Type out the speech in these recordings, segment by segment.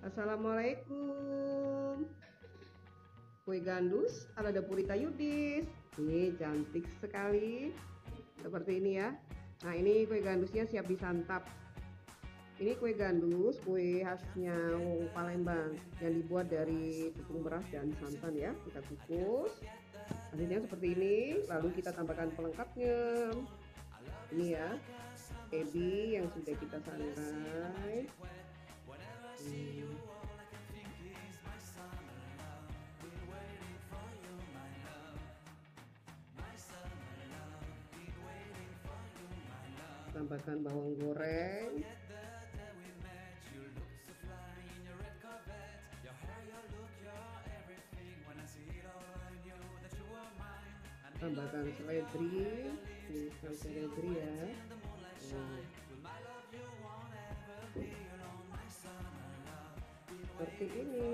Assalamualaikum. Kue gandus ala Dapurita Yudis. Ini cantik sekali. Seperti ini ya. Nah, ini kue gandusnya siap disantap. Ini kue gandus, kue khasnya Palembang yang dibuat dari tepung beras dan santan ya. Kita kukus. Hasilnya seperti ini. Lalu kita tambahkan pelengkapnya. Ini ya, ebi yang sudah kita sangrai. Tambahkan bawang goreng, tambahkan seledri, ini seledri ya. Seperti ini.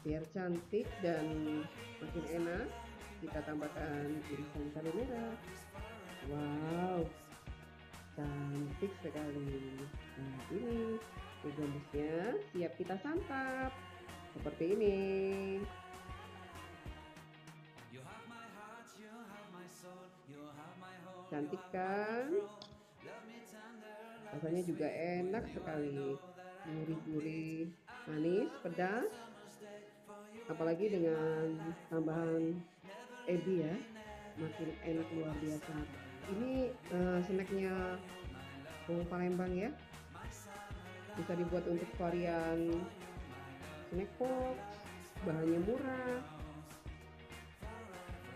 Biar cantik dan makin enak, kita tambahkan irisan cabai merah. Wow, cantik sekali. Nah, ini kue gandusnya siap kita santap seperti ini. Cantik kan? Rasanya juga enak sekali, gurih-gurih, manis, pedas. Apalagi dengan tambahan ebi ya, makin enak luar biasa. Ini snacknya Palembang ya, bisa dibuat untuk varian snack box, bahannya murah,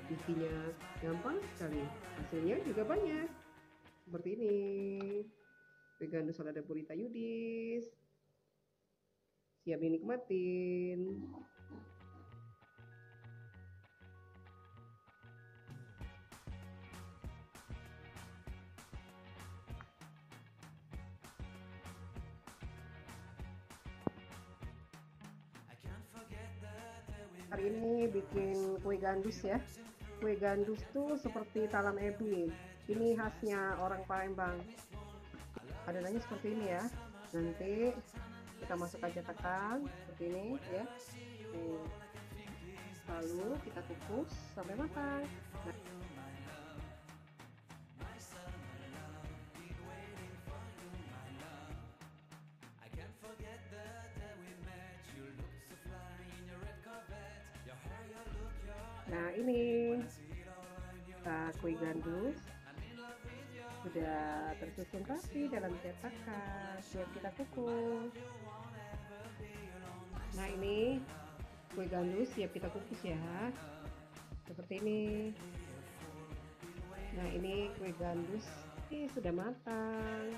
isinya gampang sekali, hasilnya juga banyak. Seperti ini, kue gandus ala Dapurita Yudis, siap dinikmatin. Hari ini bikin kue gandus ya. Kue gandus tuh seperti talam ebi. Ini khasnya orang Palembang. Adonannya seperti ini ya. Nanti kita masukkan cetakan seperti ini ya. Lalu kita kukus sampai matang. Nah, ini kue gandus sudah tersusun rapi dalam cetakan, siap kita kukus. Nah, ini kue gandus siap kita kukus ya, seperti ini. Nah, ini kue gandus ini sudah matang.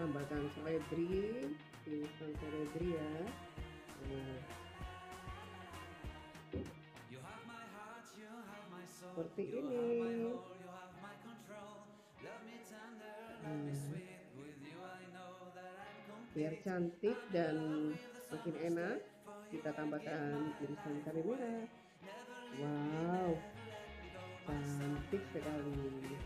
Tambahkan seledri, irisan seledri ya. Seperti ini. Biar cantik dan makin enak, kita tambahkan irisan cabai merah. Wow, cantik sekali.